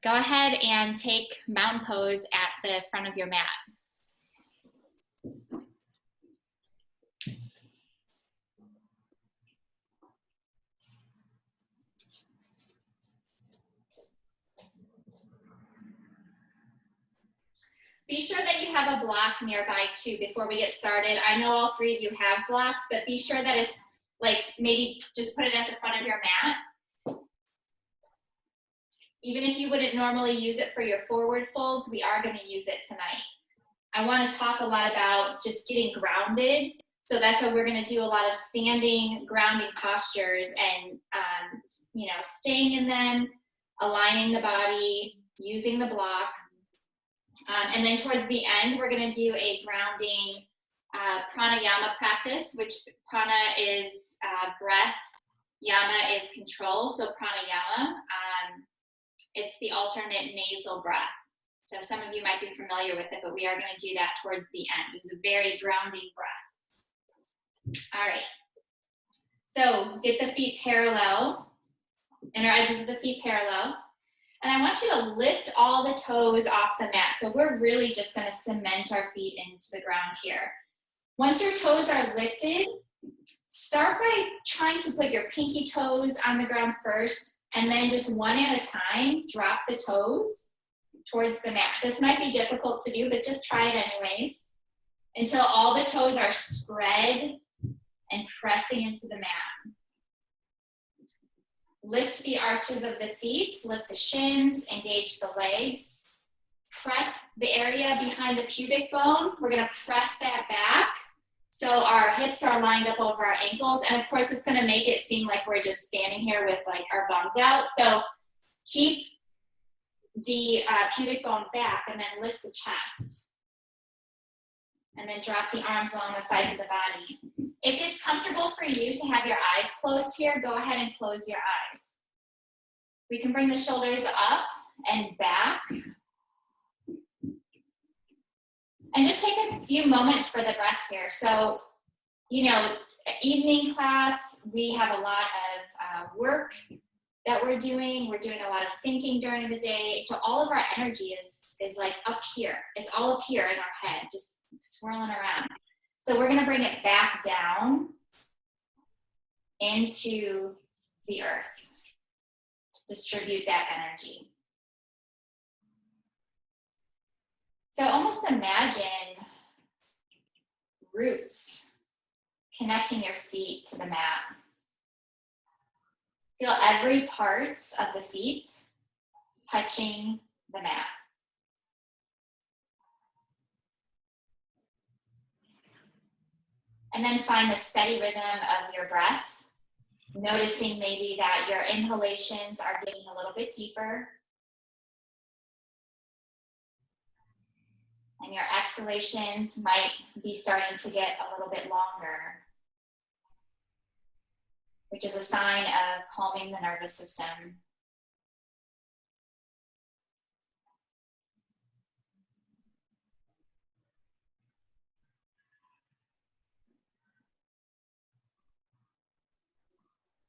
Go ahead and take mountain pose at the front of your mat. Be sure that you have a block nearby too before we get started. I know all three of you have blocks, but be sure that it's like maybe just put it at the front of your mat. Even if you wouldn't normally use it for your forward folds, we are going to use it tonight. I want to talk a lot about just getting grounded. So that's why we're going to do a lot of standing, grounding postures and, staying in them, aligning the body, using the block. And then towards the end, we're going to do a grounding pranayama practice, which prana is breath, yama is control. So pranayama, it's the alternate nasal breath. So some of you might be familiar with it, but we are going to do that towards the end. It's a very grounding breath. All right. So get the feet parallel, inner edges of the feet parallel. And I want you to lift all the toes off the mat. So we're really just going to cement our feet into the ground here. Once your toes are lifted, start by trying to put your pinky toes on the ground first, and then just one at a time, drop the toes towards the mat. This might be difficult to do, but just try it anyways, until all the toes are spread and pressing into the mat. Lift the arches of the feet, lift the shins, engage the legs. Press the area behind the pubic bone. We're gonna press that back so our hips are lined up over our ankles. And of course, it's gonna make it seem like we're just standing here with like our bums out. So keep the pubic bone back and then lift the chest. And then drop the arms along the sides of the body. If it's comfortable for you to have your eyes closed here, go ahead and close your eyes. We can bring the shoulders up and back. And just take a few moments for the breath here. So, evening class, we have a lot of work that we're doing. We're doing a lot of thinking during the day. So all of our energy is like up here. It's all up here in our head, just swirling around. So we're going to bring it back down into the earth. Distribute that energy. So almost imagine roots connecting your feet to the mat. Feel every part of the feet touching the mat. And then find the steady rhythm of your breath, noticing maybe that your inhalations are getting a little bit deeper. And your exhalations might be starting to get a little bit longer, which is a sign of calming the nervous system.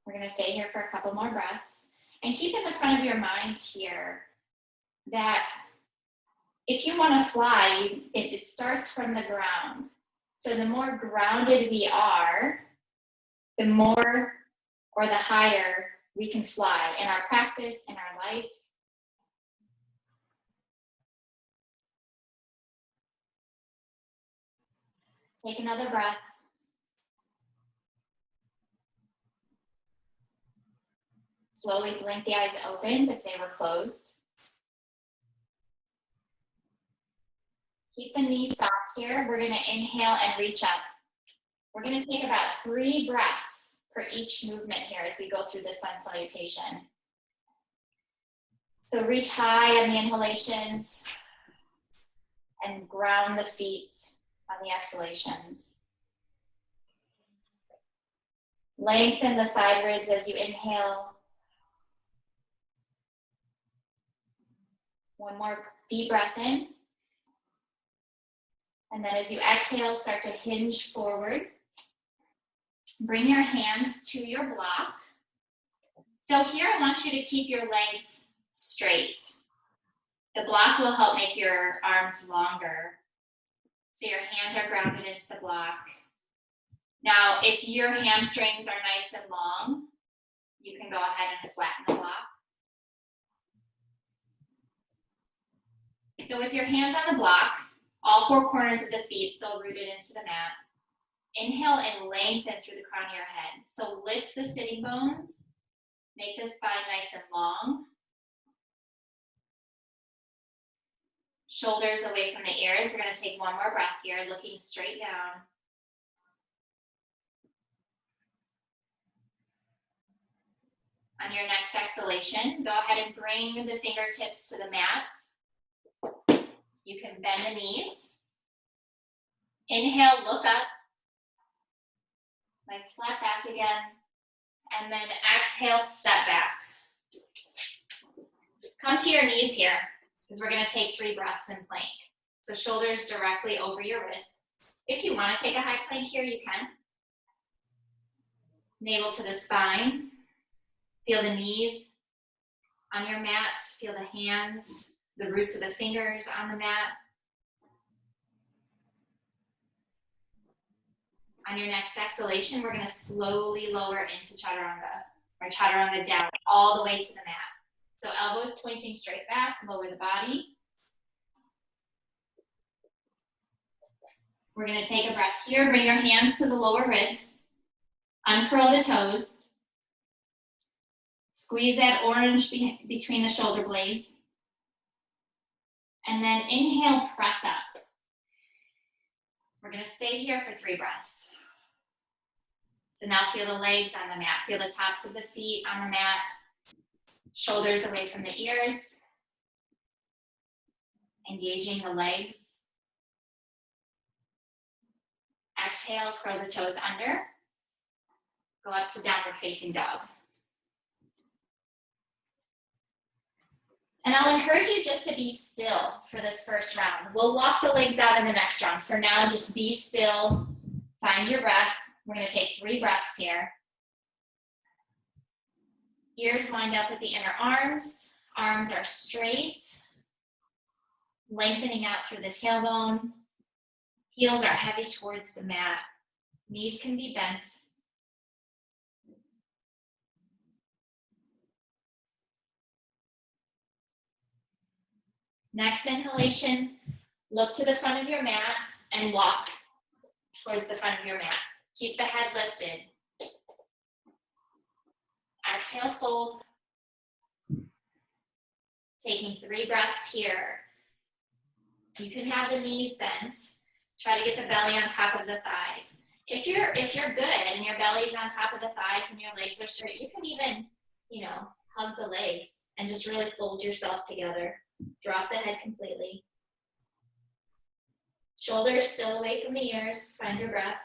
We're going to stay here for a couple more breaths. And keep in the front of your mind here that if you want to fly, it starts from the ground. So the more grounded we are, the more or the higher we can fly in our practice, in our life. Take another breath. Slowly blink the eyes open if they were closed. Keep the knees soft here. We're going to inhale and reach up. We're going to take about 3 breaths for each movement here as we go through the sun salutation. So reach high on the inhalations and ground the feet on the exhalations. Lengthen the side ribs as you inhale. One more deep breath in. And then as you exhale, start to hinge forward. Bring your hands to your block. So here I want you to keep your legs straight. The block will help make your arms longer. So your hands are grounded into the block. Now, if your hamstrings are nice and long, you can go ahead and flatten the block. So with your hands on the block, all four corners of the feet still rooted into the mat. Inhale and lengthen through the crown of your head. So lift the sitting bones, make the spine nice and long. Shoulders away from the ears. We're going to take one more breath here, looking straight down. On your next exhalation, go ahead and bring the fingertips to the mat. You can bend the knees. Inhale, look up. Nice flat back again. And then exhale, step back. Come to your knees here, because we're going to take 3 breaths in plank. So shoulders directly over your wrists. If you want to take a high plank here, you can. Navel to the spine. Feel the knees on your mat. Feel the hands, the roots of the fingers on the mat. On your next exhalation, we're going to slowly lower into chaturanga, or chaturanga down, all the way to the mat. So elbows pointing straight back, lower the body. We're going to take a breath here. Bring your hands to the lower ribs. Uncurl the toes. Squeeze that orange between the shoulder blades. And then inhale, press up. We're going to stay here for 3 breaths. So now feel the legs on the mat. Feel the tops of the feet on the mat. Shoulders away from the ears. Engaging the legs. Exhale, curl the toes under. Go up to downward facing dog. And I'll encourage you just to be still for this first round. We'll walk the legs out in the next round. For now, just be still. Find your breath. We're going to take 3 breaths here. Ears lined up with the inner arms. Arms are straight. Lengthening out through the tailbone. Heels are heavy towards the mat. Knees can be bent. Next inhalation, look to the front of your mat and walk towards the front of your mat. Keep the head lifted. Exhale, fold. Taking 3 breaths here. You can have the knees bent. Try to get the belly on top of the thighs. If you're good and your belly's on top of the thighs and your legs are straight, you can even, hug the legs and just really fold yourself together. Drop the head completely. Shoulders still away from the ears. Find your breath.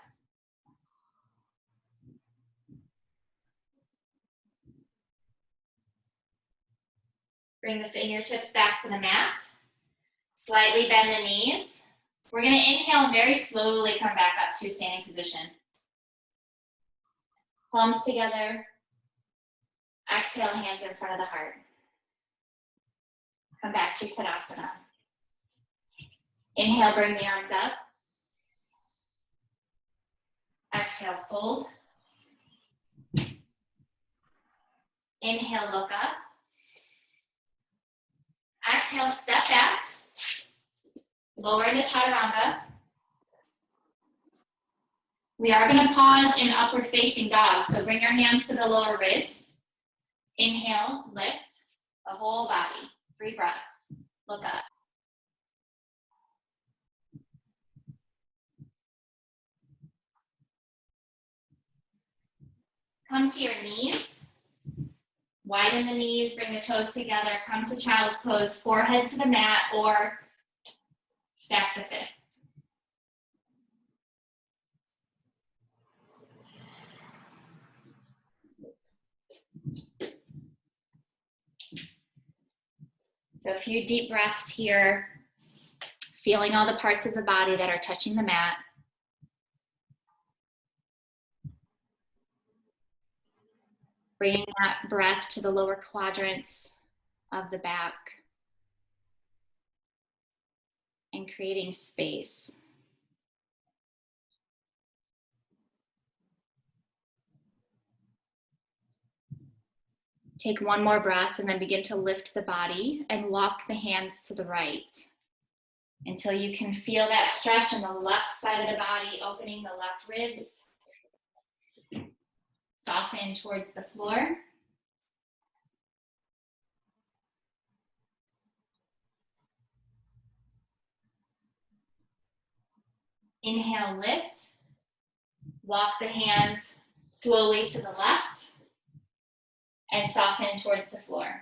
Bring the fingertips back to the mat. Slightly bend the knees. We're going to inhale and very slowly come back up to standing position. Palms together. Exhale, hands in front of the heart. Come back to Tadasana. Inhale, bring the arms up. Exhale, fold. Inhale, look up. Exhale, step back. Lower into chaturanga. We are going to pause in upward facing dog. So bring your hands to the lower ribs. Inhale, lift the whole body. 3 breaths. Look up. Come to your knees. Widen the knees, bring the toes together. Come to child's pose, forehead to the mat, or stack the fists. So a few deep breaths here, feeling all the parts of the body that are touching the mat. Bringing that breath to the lower quadrants of the back. and creating space. Take one more breath and then begin to lift the body and walk the hands to the right until you can feel that stretch on the left side of the body, opening the left ribs. Soften towards the floor. Inhale, lift. Walk the hands slowly to the left and soften towards the floor.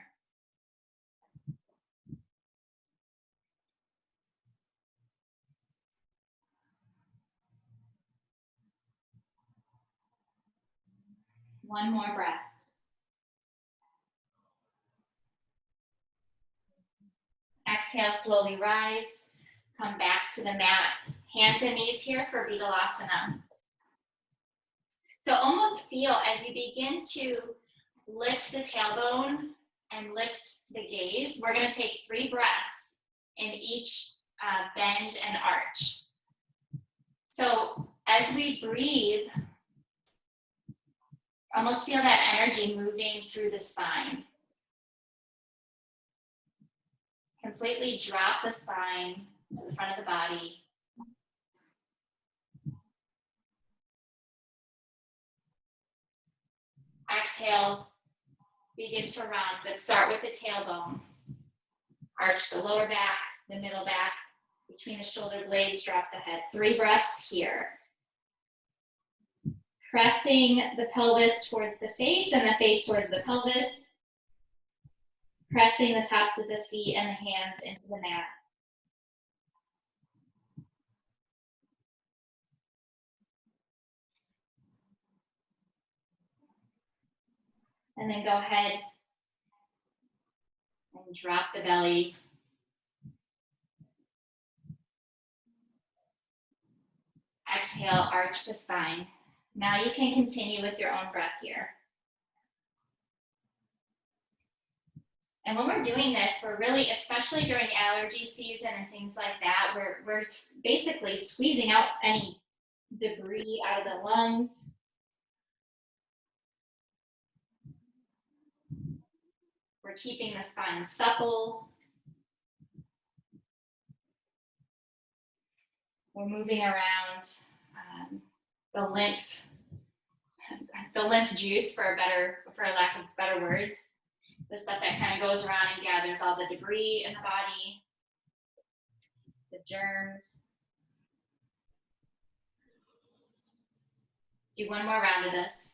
One more breath. Exhale, slowly rise. Come back to the mat. Hands and knees here for Vidalasana. So almost feel as you begin to lift the tailbone and lift the gaze, we're going to take 3 breaths in each bend and arch. So as we breathe, almost feel that energy moving through the spine. Completely drop the spine to the front of the body. Exhale, begin to round, but start with the tailbone. Arch the lower back, the middle back, between the shoulder blades, drop the head. 3 breaths here. Pressing the pelvis towards the face and the face towards the pelvis. Pressing the tops of the feet and the hands into the mat. And then go ahead and drop the belly. Exhale, arch the spine. Now you can continue with your own breath here. And when we're doing this, we're really, especially during allergy season and things like that, we're basically squeezing out any debris out of the lungs. We're keeping the spine supple. We're moving around the lymph juice, for lack of better words, the stuff that kind of goes around and gathers all the debris in the body, the germs. Do one more round of this.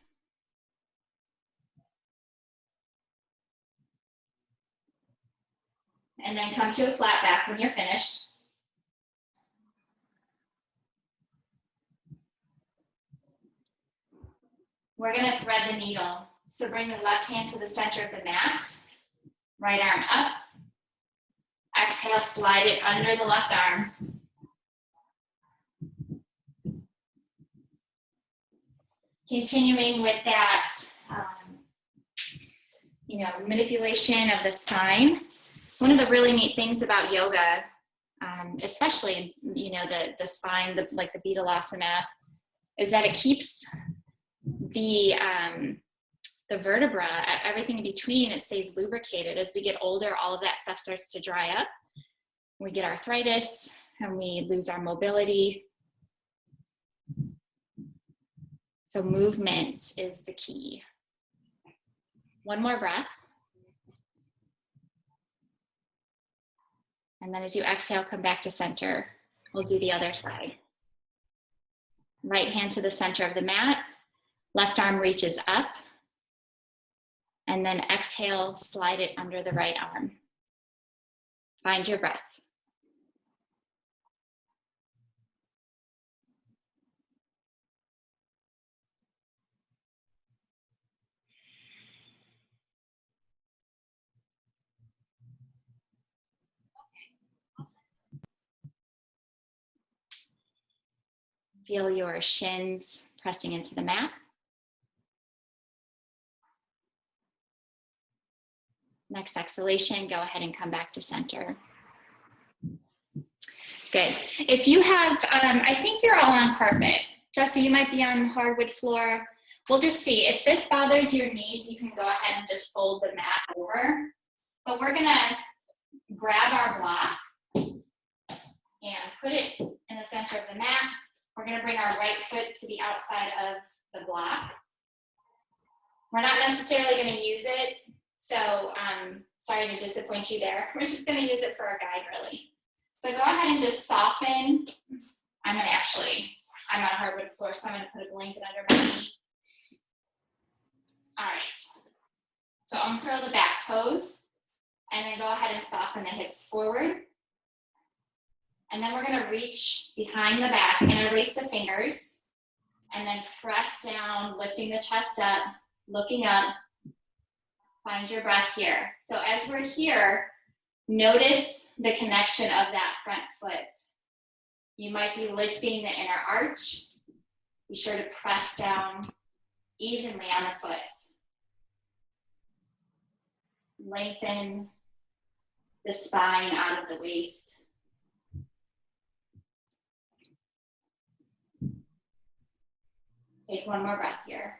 And then come to a flat back when you're finished. We're going to thread the needle. So bring the left hand to the center of the mat, right arm up. Exhale, slide it under the left arm. Continuing with that, manipulation of the spine. One of the really neat things about yoga, especially, the spine, like the Vidalasana, is that it keeps the vertebra, everything in between, it stays lubricated. As we get older, all of that stuff starts to dry up. We get arthritis and we lose our mobility. So movement is the key. One more breath. And then as you exhale, come back to center. We'll do the other side. Right hand to the center of the mat. Left arm reaches up. And then exhale, slide it under the right arm. Find your breath. Feel your shins pressing into the mat. Next exhalation, go ahead and come back to center. Good. If you have, I think you're all on carpet. Jesse, you might be on hardwood floor. We'll just see. If this bothers your knees, you can go ahead and just fold the mat over. But we're gonna grab our block and put it in the center of the mat. We're gonna bring our right foot to the outside of the block. We're not necessarily gonna use it, so sorry to disappoint you there. We're just gonna use it for a guide, really. So go ahead and just soften. I'm on hardwood floor, so I'm gonna put a blanket under my knee. All right, so uncurl the back toes, and then go ahead and soften the hips forward. And then we're gonna reach behind the back, interlace the fingers, and then press down, lifting the chest up, looking up. Find your breath here. So as we're here, notice the connection of that front foot. You might be lifting the inner arch. Be sure to press down evenly on the foot. Lengthen the spine out of the waist. Take one more breath here.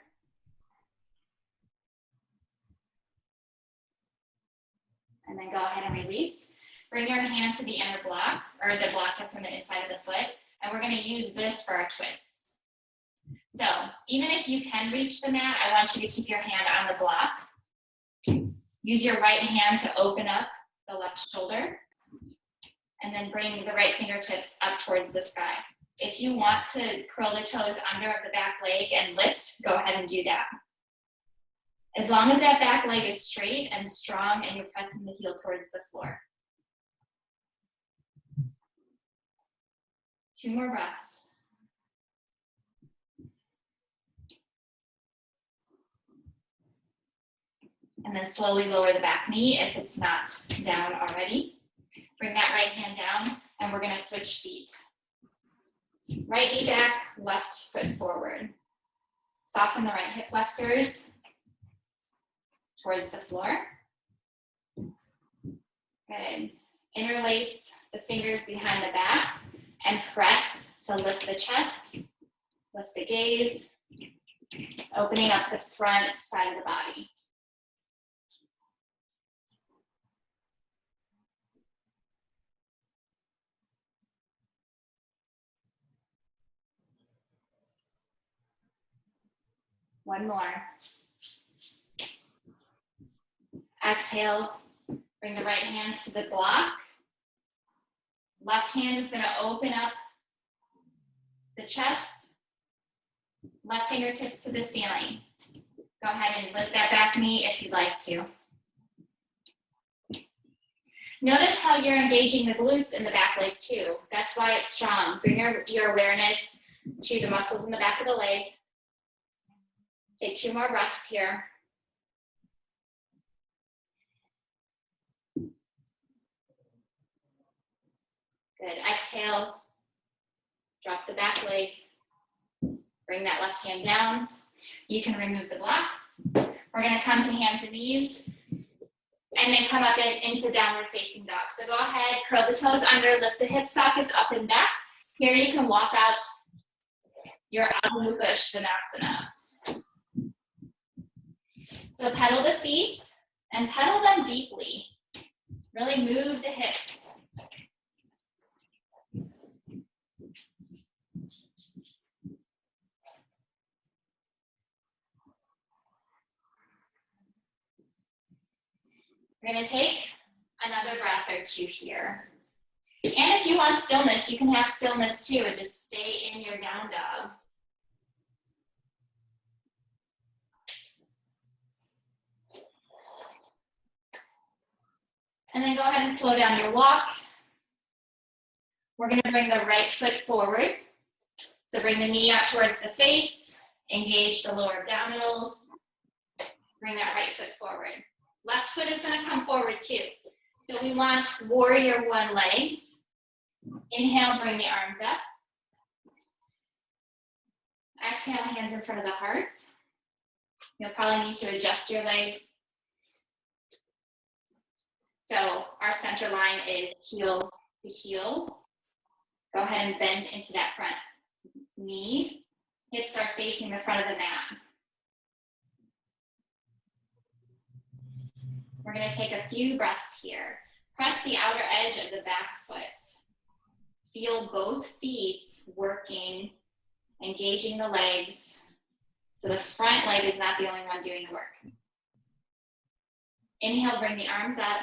And then go ahead and release. Bring your hand to the inner block, or the block that's on the inside of the foot, and we're gonna use this for our twists. So even if you can reach the mat, I want you to keep your hand on the block. Use your right hand to open up the left shoulder, and then bring the right fingertips up towards the sky. If you want to curl the toes under the back leg and lift, go ahead and do that. As long as that back leg is straight and strong and you're pressing the heel towards the floor. 2 more breaths. And then slowly lower the back knee if it's not down already. Bring that right hand down, and we're gonna switch feet. Right knee back, left foot forward. Soften the right hip flexors towards the floor. Good. Interlace the fingers behind the back and press to lift the chest, lift the gaze, opening up the front side of the body. One more. Exhale, bring the right hand to the block. Left hand is gonna open up the chest. Left fingertips to the ceiling. Go ahead and lift that back knee if you'd like to. Notice how you're engaging the glutes in the back leg too. That's why it's strong. Bring your awareness to the muscles in the back of the leg. Take 2 more breaths here. Good. Exhale. Drop the back leg. Bring that left hand down. You can remove the block. We're going to come to hands and knees and then come up into downward facing dog. So go ahead, curl the toes under, lift the hip sockets up and back. Here you can walk out your Adho Mukha Svanasana. So pedal the feet and pedal them deeply. Really move the hips. We're going to take another breath or 2 here. And if you want stillness, you can have stillness too and just stay in your down dog. And then go ahead and slow down your walk. We're going to bring the right foot forward. So bring the knee out towards the face, engage the lower abdominals, bring that right foot forward. Left foot is going to come forward too. So we want warrior 1 legs. Inhale, bring the arms up. Exhale, hands in front of the heart. You'll probably need to adjust your legs. So our center line is heel to heel. Go ahead and bend into that front knee. Hips are facing the front of the mat. We're going to take a few breaths here. Press the outer edge of the back foot. Feel both feet working, engaging the legs. So the front leg is not the only one doing the work. Inhale, bring the arms up.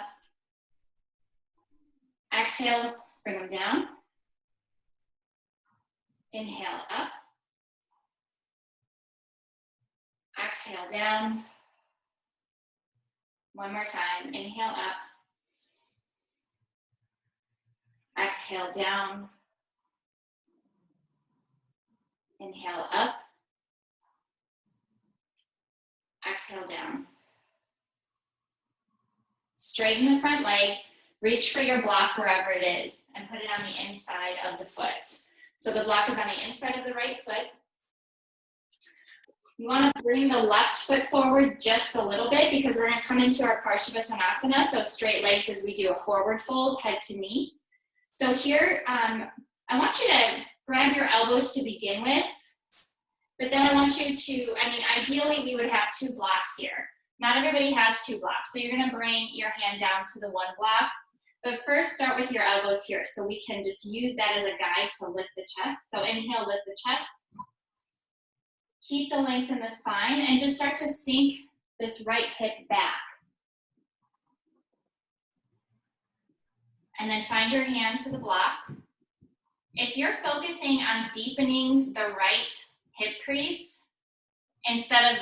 Exhale, bring them down. Inhale, up. Exhale, down. One more time. Inhale, up. Exhale, down. Inhale, up. Exhale, down. Straighten the front leg. Reach for your block wherever it is and put it on the inside of the foot. So the block is on the inside of the right foot. You want to bring the left foot forward just a little bit because we're going to come into our Parshavottanasana, so straight legs as we do a forward fold, head to knee. So here, I want you to grab your elbows to begin with, but then I want you to, ideally we would have 2 blocks here. Not everybody has 2 blocks, so you're going to bring your hand down to the 1 block. But first start with your elbows here so we can just use that as a guide to lift the chest. So inhale, lift the chest. Keep the length in the spine and just start to sink this right hip back. And then find your hand to the block. If you're focusing on deepening the right hip crease, instead of,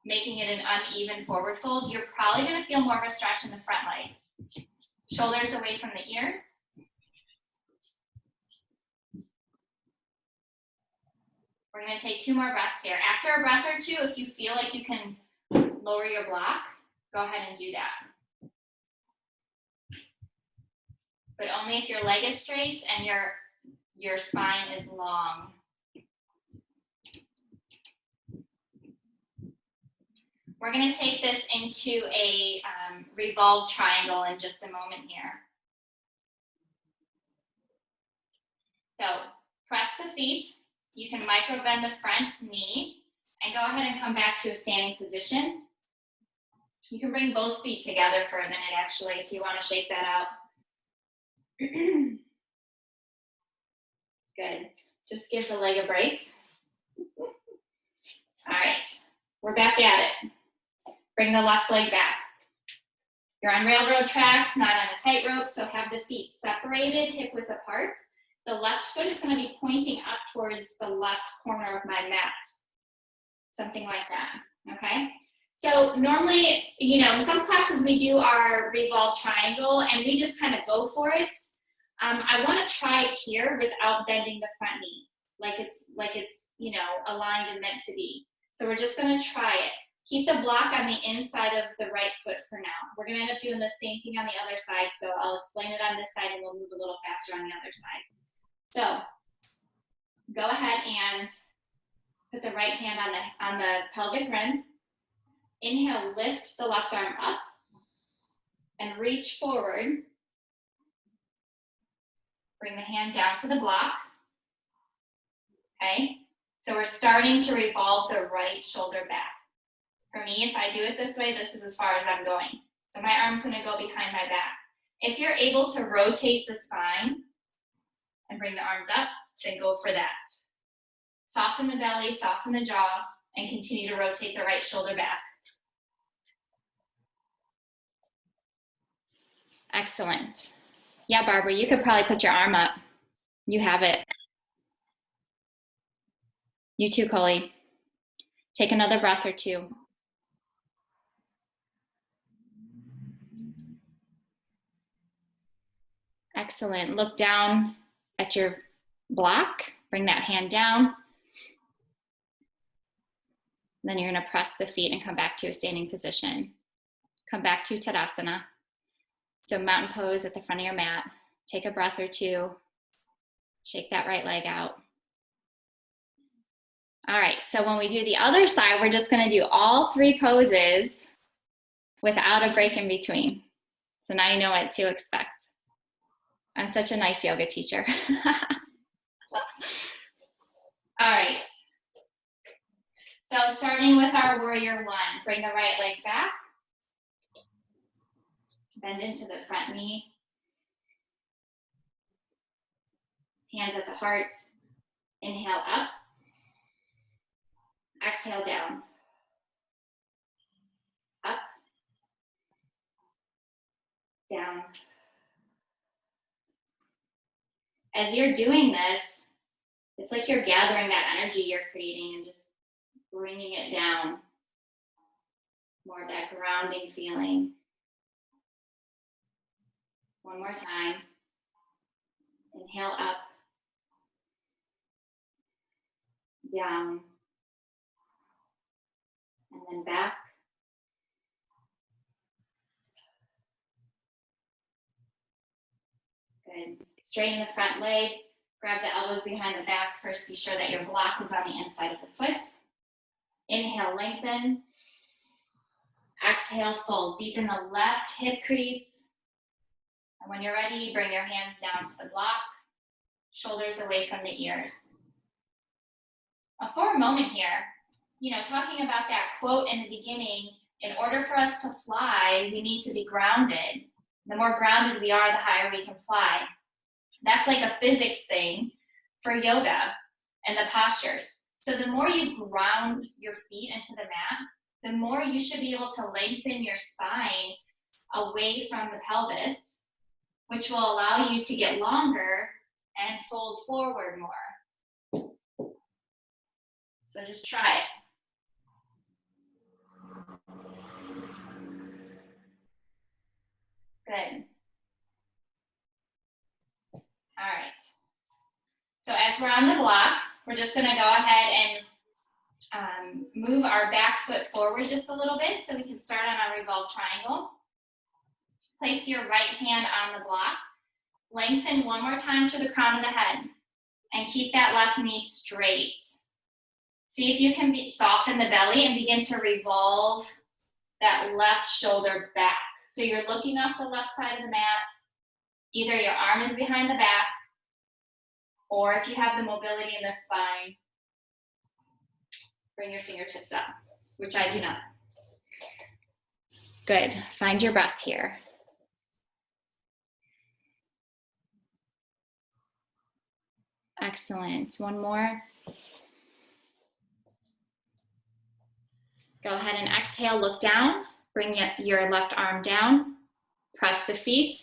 making it an uneven forward fold, you're probably gonna feel more of a stretch in the front leg. Shoulders away from the ears. We're gonna take 2 more breaths here. After a breath or 2, if you feel like you can lower your block, go ahead and do that. But only if your leg is straight and your spine is long. We're going to take this into a revolved triangle in just a moment here. So press the feet. You can micro bend the front knee and go ahead and come back to a standing position. You can bring both feet together for a minute actually if you want to shake that out. Good. Just give the leg a break. All right, we're back at it. Bring the left leg back. You're on railroad tracks, not on a tightrope, so have the feet separated, hip width apart. The left foot is going to be pointing up towards the left corner of my mat. Something like that, okay? So normally, in some classes we do our revolved triangle and we just kind of go for it. I want to try it here without bending the front knee, like it's aligned and meant to be. So we're just going to try it. Keep the block on the inside of the right foot for now. We're going to end up doing the same thing on the other side, so I'll explain it on this side and we'll move a little faster on the other side. So go ahead and put the right hand on the pelvic rim. Inhale, lift the left arm up and reach forward. Bring the hand down to the block. Okay, so we're starting to revolve the right shoulder back. For me, if I do it this way, this is as far as I'm going. So my arm's gonna go behind my back. If you're able to rotate the spine and bring the arms up, then go for that. Soften the belly, soften the jaw, and continue to rotate the right shoulder back. Excellent. Yeah, Barbara, you could probably put your arm up. You have it. You too, Coley. Take another breath or 2. Excellent. Look down at your block. Bring that hand down. Then you're going to press the feet and come back to a standing position. Come back to Tadasana. So mountain pose at the front of your mat. Take a breath or 2. Shake that right leg out. All right, so when we do the other side, we're just going to do all 3 poses without a break in between. So now you know what to expect. I'm such a nice yoga teacher. All right. So starting with our warrior one, bring the right leg back. Bend into the front knee. Hands at the heart. Inhale up. Exhale down. Up. Down. As you're doing this, it's like you're gathering that energy you're creating and just bringing it down. More of that grounding feeling. One more time. Inhale up. Down. And then back. Good. Straighten the front leg. Grab the elbows behind the back. First, be sure that your block is on the inside of the foot. Inhale, lengthen. Exhale, fold. Deepen the left hip crease. And when you're ready, bring your hands down to the block. Shoulders away from the ears. For a moment here, talking about that quote in the beginning, in order for us to fly, we need to be grounded. The more grounded we are, the higher we can fly. That's like a physics thing for yoga and the postures. So the more you ground your feet into the mat, the more you should be able to lengthen your spine away from the pelvis, which will allow you to get longer and fold forward more. So just try it. Good. All right. So as we're on the block, we're just going to go ahead and move our back foot forward just a little bit so we can start on our revolved triangle. Place your right hand on the block. Lengthen one more time through the crown of the head and keep that left knee straight. See if you can soften the belly and begin to revolve that left shoulder back. So you're looking off the left side of the mat. Either your arm is behind the back, or if you have the mobility in the spine, bring your fingertips up, which I do not. Good. Find your breath here. Excellent. One more. Go ahead and exhale, look down. Bring your left arm down. Press the feet.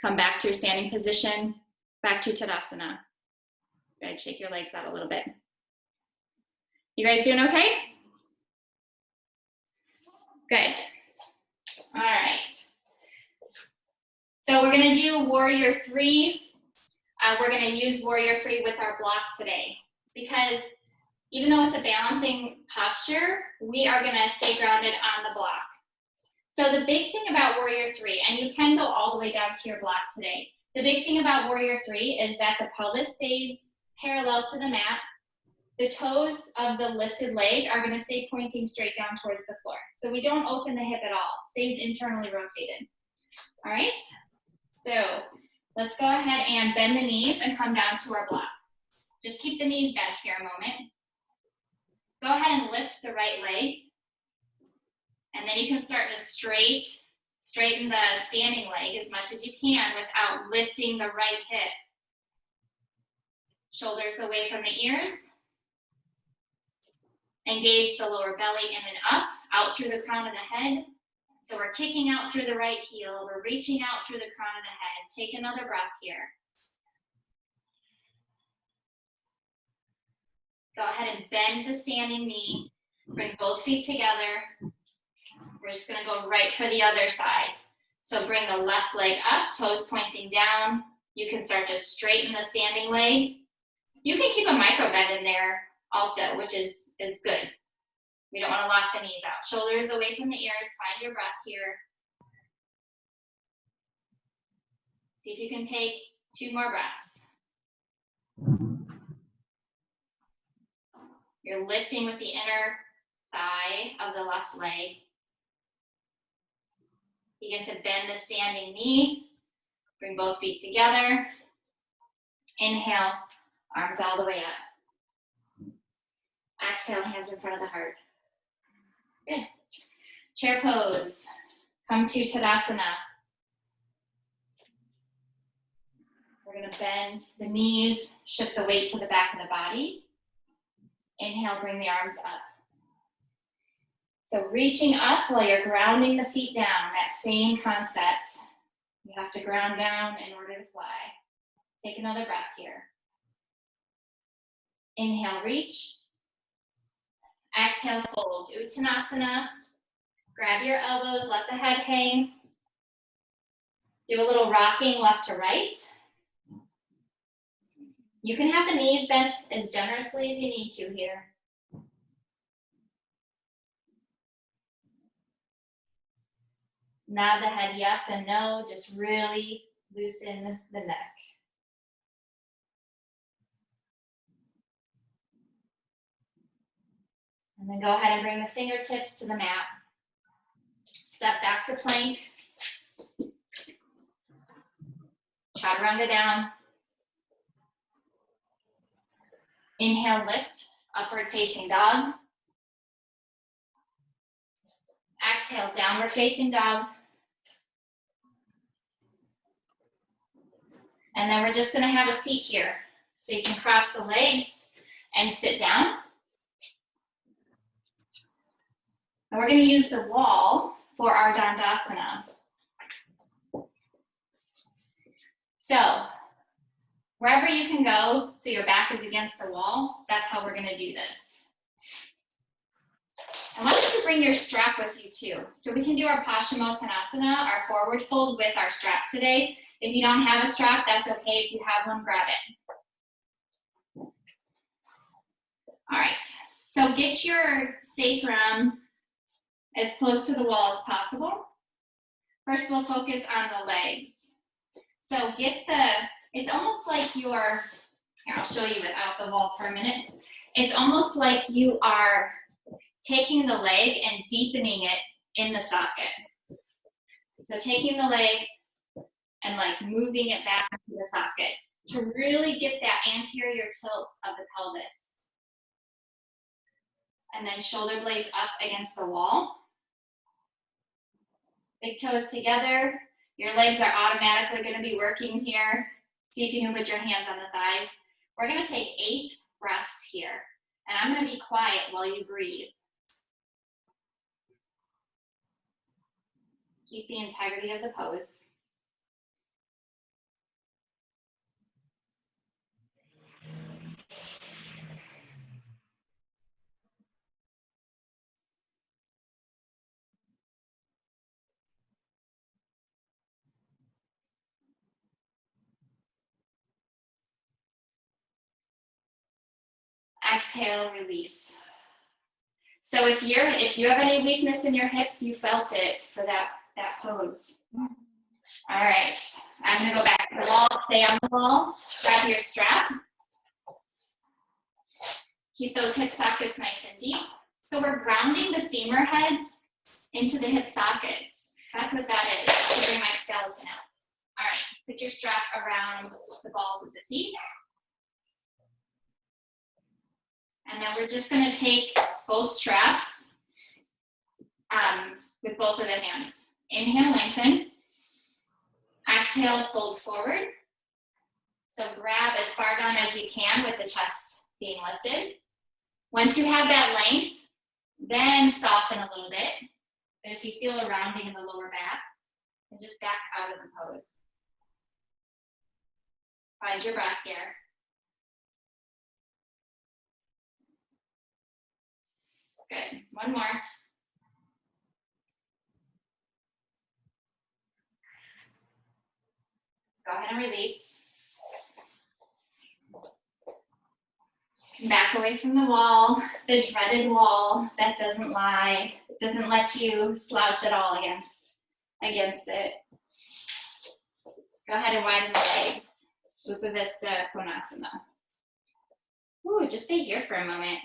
Come back to your standing position. Back to Tadasana. Good. Shake your legs out a little bit. You guys doing okay? Good. All right. So we're going to do Warrior 3. We're going to use Warrior 3 with our block today because even though it's a balancing posture, we are going to stay grounded on the block. So the big thing about Warrior 3, and you can go all the way down to your block today, the big thing about Warrior 3 is that the pelvis stays parallel to the mat. The toes of the lifted leg are going to stay pointing straight down towards the floor. So we don't open the hip at all. It stays internally rotated. All right? So let's go ahead and bend the knees and come down to our block. Just keep the knees bent here a moment. Go ahead and lift the right leg. And then you can start to straighten the standing leg as much as you can without lifting the right hip. Shoulders away from the ears. Engage the lower belly in and up, out through the crown of the head. So we're kicking out through the right heel. We're reaching out through the crown of the head. Take another breath here. Go ahead and bend the standing knee. Bring both feet together. We're just going to go right for the other side. So bring the left leg up, toes pointing down. You can start to straighten the standing leg. You can keep a micro bend in there also, which is good. We don't want to lock the knees out. Shoulders away from the ears. Find your breath here. See if you can take 2 more breaths. You're lifting with the inner thigh of the left leg. Begin to bend the standing knee. Bring both feet together. Inhale, arms all the way up. Exhale, hands in front of the heart. Good. Chair pose. Come to Tadasana. We're gonna bend the knees, shift the weight to the back of the body. Inhale, bring the arms up. So reaching up while you're grounding the feet down, that same concept. You have to ground down in order to fly. Take another breath here. Inhale, reach. Exhale, fold. Uttanasana. Grab your elbows, let the head hang. Do a little rocking left to right. You can have the knees bent as generously as you need to here. Nod the head yes and no, just really loosen the neck. And then go ahead and bring the fingertips to the mat. Step back to plank. Chaturanga down. Inhale, lift, upward facing dog. Exhale, downward facing dog. And then we're just gonna have a seat here. So you can cross the legs and sit down. And we're gonna use the wall for our Dandasana. So, wherever you can go, so your back is against the wall, that's how we're gonna do this. I want you to bring your strap with you too. So we can do our Paschimottanasana, our forward fold with our strap today. If you don't have a strap, that's okay. If you have one, grab it. All right, so get your sacrum as close to the wall as possible. First, we'll focus on the legs. So it's almost like you're, here, I'll show you without the wall for a minute. It's almost like you are taking the leg and deepening it in the socket. So taking the leg and like moving it back into the socket to really get that anterior tilt of the pelvis. And then shoulder blades up against the wall. Big toes together. Your legs are automatically going to be working here. See if you can put your hands on the thighs. We're going to take 8 breaths here. And I'm going to be quiet while you breathe. Keep the integrity of the pose. Exhale, release. So if you have any weakness in your hips, you felt it for that pose. All right, I'm gonna go back to the wall, stay on the wall, grab your strap. Keep those hip sockets nice and deep. So we're grounding the femur heads into the hip sockets. That's what that is. To bring my skeleton out. All right, put your strap around the balls of the feet. And then we're just gonna take both straps with both of the hands. Inhale, lengthen. Exhale, fold forward. So grab as far down as you can with the chest being lifted. Once you have that length, then soften a little bit. But if you feel a rounding in the lower back, then just back out of the pose. Find your breath here. Good, one more. Go ahead and release. Come back away from the wall, the dreaded wall that doesn't lie, doesn't let you slouch at all against it. Go ahead and widen the legs. Upavista Konasana. Ooh, just stay here for a moment.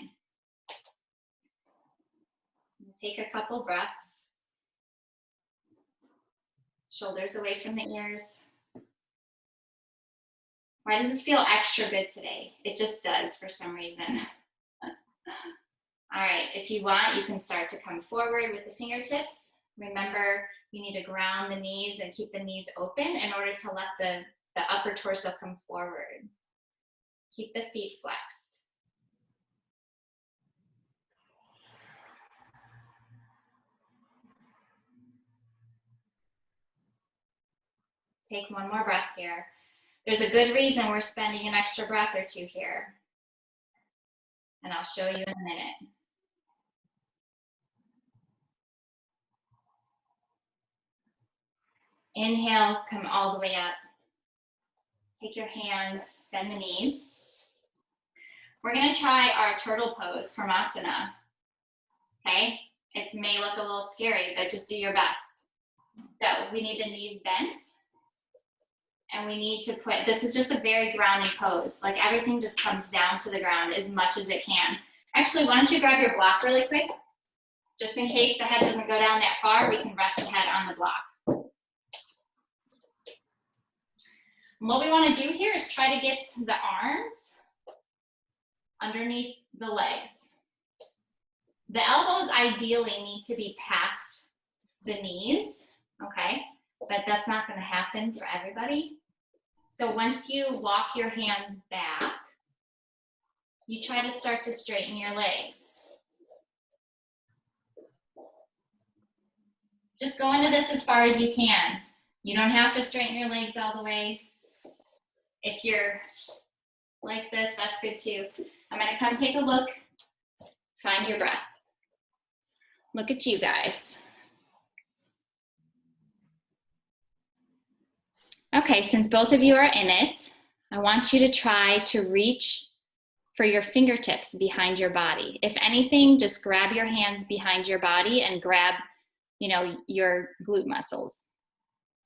Take a couple breaths. Shoulders away from the ears. Why does this feel extra good today? It just does for some reason. All right, if you want, you can start to come forward with the fingertips. Remember, you need to ground the knees and keep the knees open in order to let the upper torso come forward. Keep the feet flexed. Take one more breath here. There's a good reason we're spending an extra breath or two here. And I'll show you in a minute. Inhale, come all the way up. Take your hands, bend the knees. We're gonna try our turtle pose, Karmasana. Okay, it may look a little scary, but just do your best. So we need the knees bent. And we need to put, this is just a very grounding pose. Like everything just comes down to the ground as much as it can. Actually, why don't you grab your block really quick? Just in case the head doesn't go down that far, we can rest the head on the block. And what we want to do here is try to get the arms underneath the legs. The elbows ideally need to be past the knees, okay? But that's not going to happen for everybody. So once you walk your hands back, you try to start to straighten your legs. Just go into this as far as you can. You don't have to straighten your legs all the way. If you're like this, that's good too. I'm going to come take a look, find your breath. Look at you guys. Okay, since both of you are in it, I want you to try to reach for your fingertips behind your body. If anything, just grab your hands behind your body and grab, your glute muscles.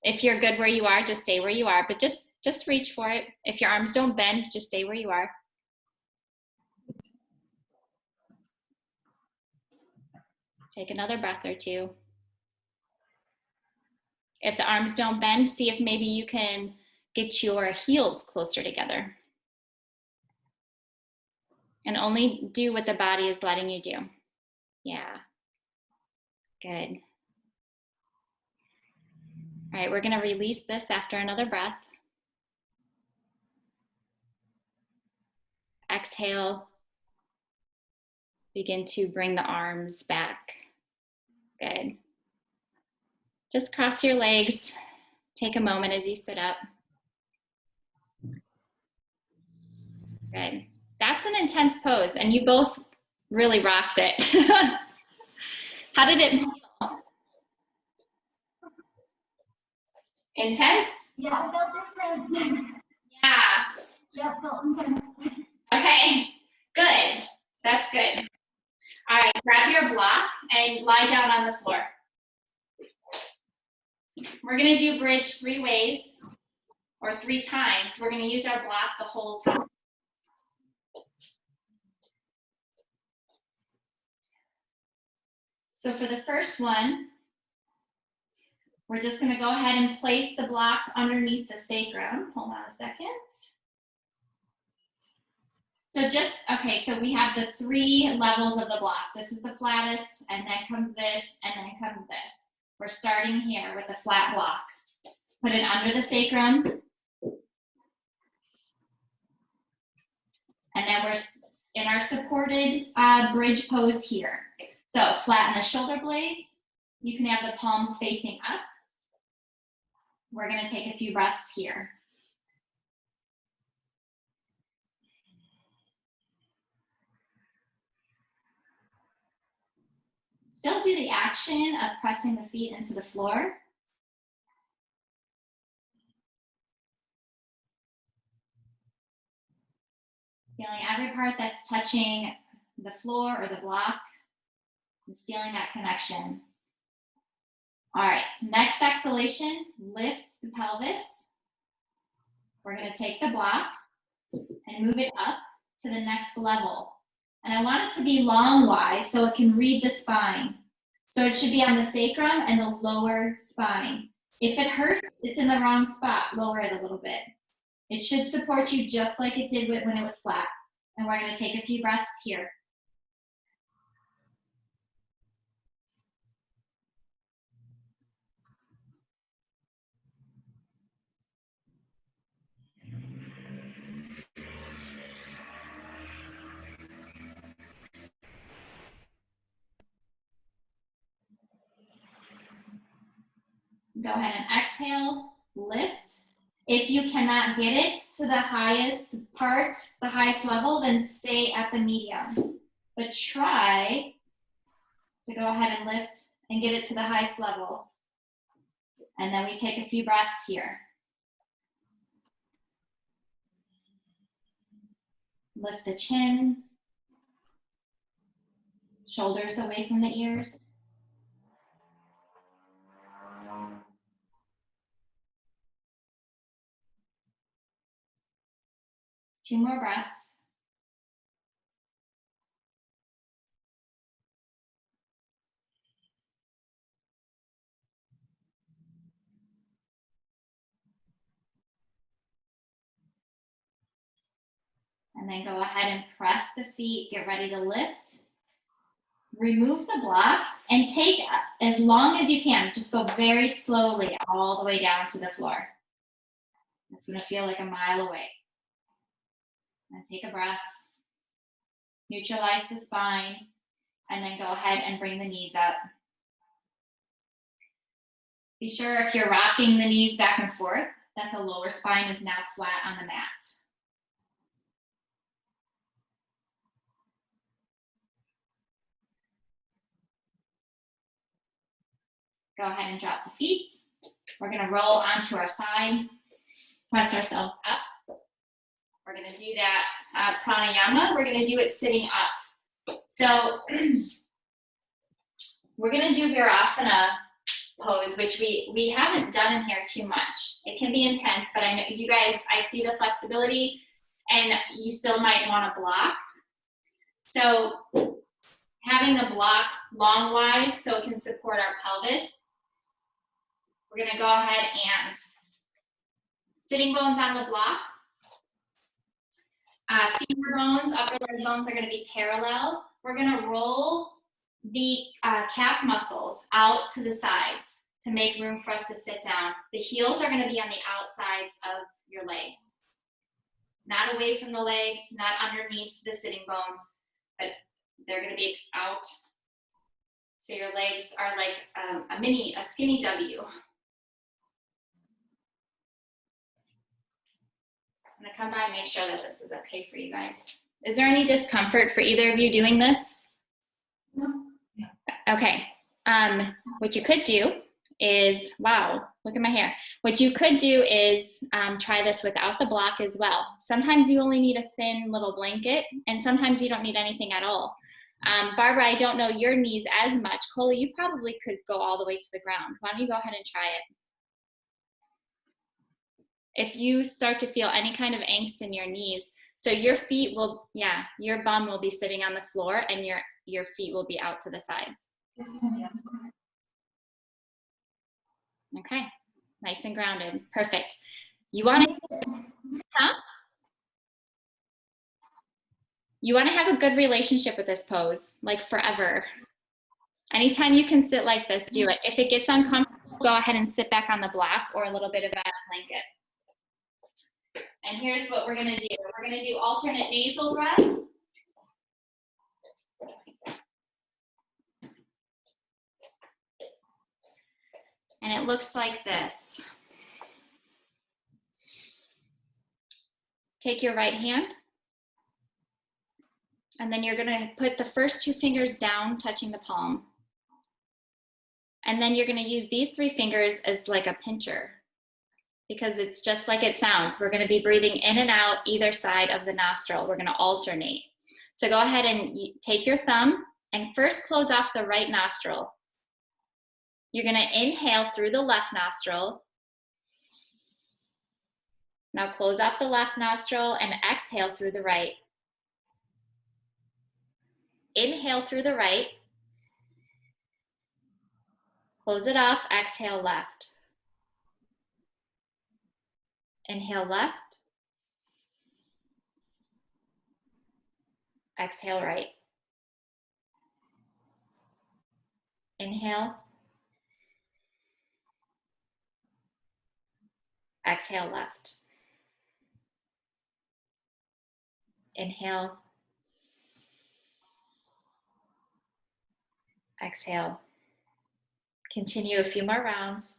If you're good where you are, just stay where you are, but just reach for it. If your arms don't bend, just stay where you are. Take another breath or two. If the arms don't bend, see if maybe you can get your heels closer together. And only do what the body is letting you do. Yeah, good. All right, we're gonna release this after another breath. Exhale. Begin to bring the arms back. Good. Just cross your legs. Take a moment as you sit up. Good. That's an intense pose, and you both really rocked it. How did it feel? Intense? Yeah, it felt different. Yeah. Yeah, it felt intense. Okay, good. That's good. All right, grab your block and lie down on the floor. We're gonna do bridge 3 ways or 3 times. We're gonna use our block the whole time. So for the first one, we're just gonna go ahead and place the block underneath the sacrum. Hold on a second. So so we have the 3 levels of the block. This is the flattest, and then comes this, and then comes this. We're starting here with the flat block. Put it under the sacrum. And then we're in our supported bridge pose here. So flatten the shoulder blades. You can have the palms facing up. We're gonna take a few breaths here. Still do the action of pressing the feet into the floor. Feeling every part that's touching the floor or the block. Just feeling that connection. All right, so next exhalation, lift the pelvis. We're gonna take the block and move it up to the next level. And I want it to be long-wise so it can read the spine. So it should be on the sacrum and the lower spine. If it hurts, it's in the wrong spot. Lower it a little bit. It should support you just like it did when it was flat. And we're gonna take a few breaths here. Go ahead and exhale, lift. If you cannot get it to the highest part, the highest level, then stay at the medium. But try to go ahead and lift and get it to the highest level. And then we take a few breaths here. Lift the chin, shoulders away from the ears. Two more breaths. And then go ahead and press the feet, get ready to lift. Remove the block and take as long as you can. Just go very slowly all the way down to the floor. It's gonna feel like a mile away. And take a breath. Neutralize the spine, and then go ahead and bring the knees up. Be sure if you're rocking the knees back and forth that the lower spine is now flat on the mat. Go ahead and drop the feet. We're gonna roll onto our side, press ourselves up. We're gonna do that pranayama. We're gonna do it sitting up. So we're gonna do Virasana pose, which we haven't done in here too much. It can be intense, but I know you guys, I see the flexibility and you still might want to block. So having the block long-wise so it can support our pelvis. We're gonna go ahead and sitting bones on the block. Femur bones, upper leg bones are gonna be parallel. We're gonna roll the calf muscles out to the sides to make room for us to sit down. The heels are gonna be on the outsides of your legs. Not away from the legs, not underneath the sitting bones, but they're gonna be out. So your legs are like a skinny W. I'm gonna come by and make sure that this is okay for you guys. Is there any discomfort for either of you doing this? No. Okay, what you could do is, wow, look at my hair. What you could do is try this without the block as well. Sometimes you only need a thin little blanket, and sometimes you don't need anything at all. Barbara, I don't know your knees as much. Coley, you probably could go all the way to the ground. Why don't you go ahead and try it? If you start to feel any kind of angst in your knees, so your feet will, yeah, your bum will be sitting on the floor and your feet will be out to the sides. Okay, nice and grounded, perfect. You want to, huh? You want to have a good relationship with this pose, like forever. Anytime you can sit like this, do it. If it gets uncomfortable, go ahead and sit back on the block or a little bit of a blanket. And here's what we're gonna do. We're gonna do alternate nasal breath. And it looks like this. Take your right hand. And then you're gonna put the first two fingers down, touching the palm. And then you're gonna use these three fingers as like a pincher, because it's just like it sounds. We're gonna be breathing in and out either side of the nostril. We're gonna alternate. So go ahead and take your thumb and first close off the right nostril. You're gonna inhale through the left nostril. Now close off the left nostril and exhale through the right. Inhale through the right. Close it off, exhale left. Inhale left. Exhale right. Inhale. Exhale left. Inhale. Exhale. Continue a few more rounds.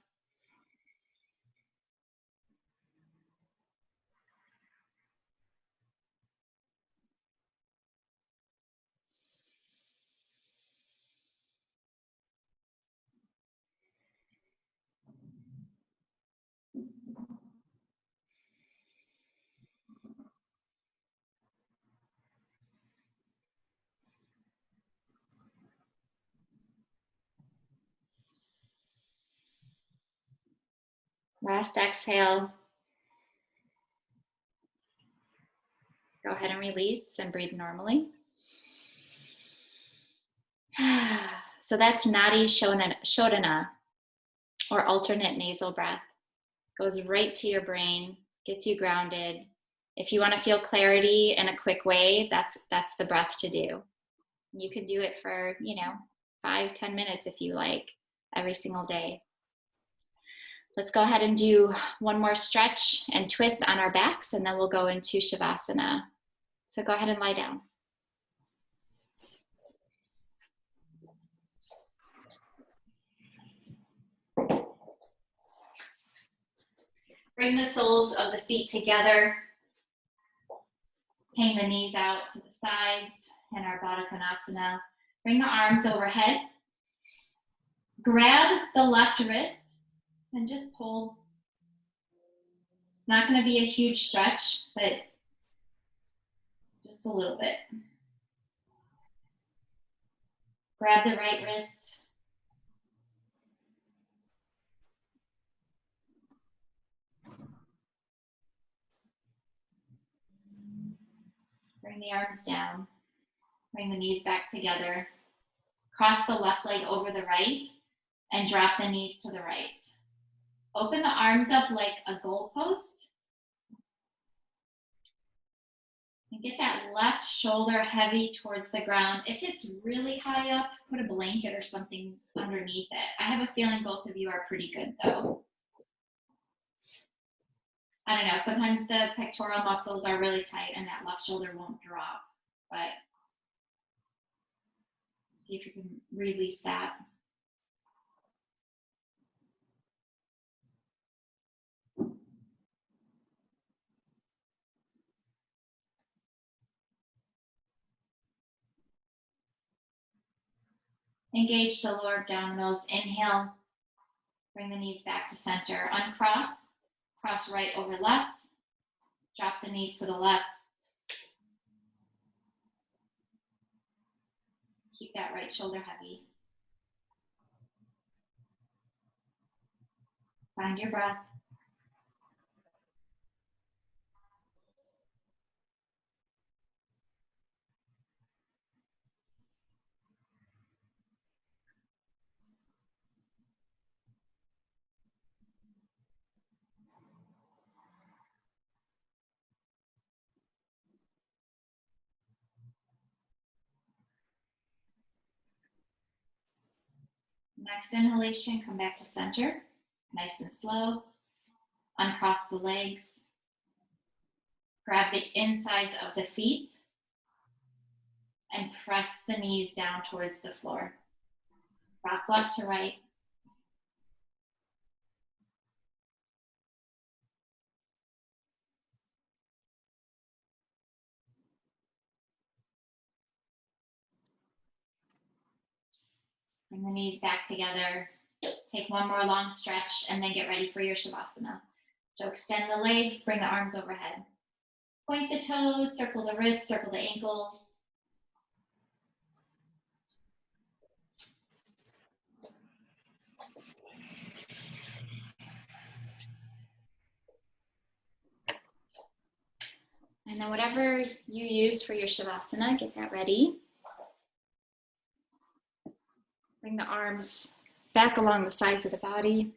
Last exhale. Go ahead and release and breathe normally. So that's Nadi Shodhana, or alternate nasal breath. Goes right to your brain, gets you grounded. If you want to feel clarity in a quick way, that's the breath to do. You can do it for, 5-10 minutes if you like, every single day. Let's go ahead and do one more stretch and twist on our backs, and then we'll go into Shavasana. So go ahead and lie down. Bring the soles of the feet together. Hang the knees out to the sides in our Baddha Konasana. Bring the arms overhead. Grab the left wrist and just pull. It's not going to be a huge stretch, but just a little bit. Grab the right wrist. Bring the arms down. Bring the knees back together. Cross the left leg over the right and drop the knees to the right. Open the arms up like a goalpost. And get that left shoulder heavy towards the ground. If it's really high up, put a blanket or something underneath it. I have a feeling both of you are pretty good though. I don't know, sometimes the pectoral muscles are really tight and that left shoulder won't drop, but see if you can release that. Engage the lower abdominals. Inhale, bring the knees back to center. Uncross, cross right over left. Drop the knees to the left. Keep that right shoulder heavy. Find your breath. Next inhalation, come back to center. Nice and slow. Uncross the legs. Grab the insides of the feet and press the knees down towards the floor. Rock left to right. Bring the knees back together. Take one more long stretch and then get ready for your Shavasana. So extend the legs, bring the arms overhead. Point the toes, circle the wrists, circle the ankles. And then whatever you use for your Shavasana, get that ready. Bring the arms back along the sides of the body.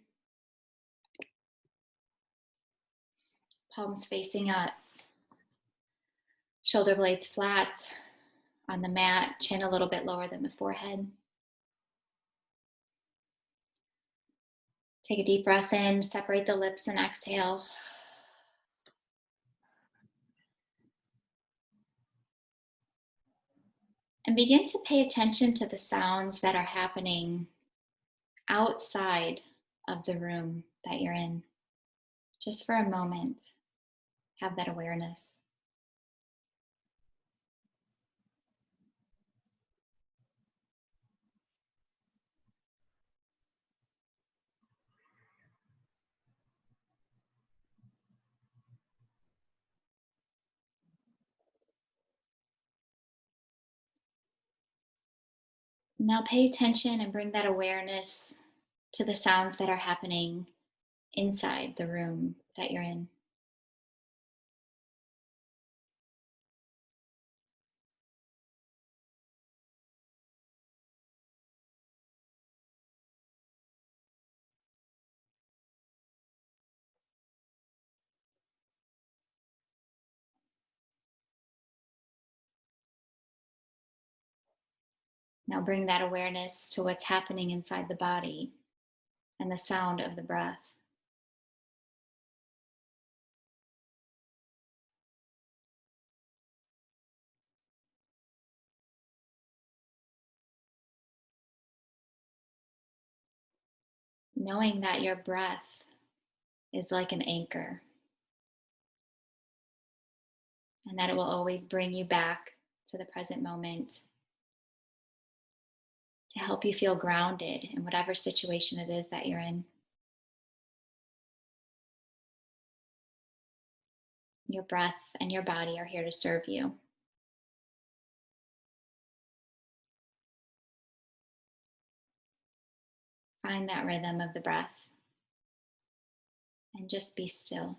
Palms facing up. Shoulder blades flat. on the mat, chin a little bit lower than the forehead. Take a deep breath in, separate the lips and exhale. And begin to pay attention to the sounds that are happening outside of the room that you're in. Just for a moment, have that awareness. Now pay attention and bring that awareness to the sounds that are happening inside the room that you're in. Now bring that awareness to what's happening inside the body and the sound of the breath. Knowing that your breath is like an anchor and that it will always bring you back to the present moment to help you feel grounded in whatever situation it is that you're in. Your breath and your body are here to serve you. Find that rhythm of the breath and just be still.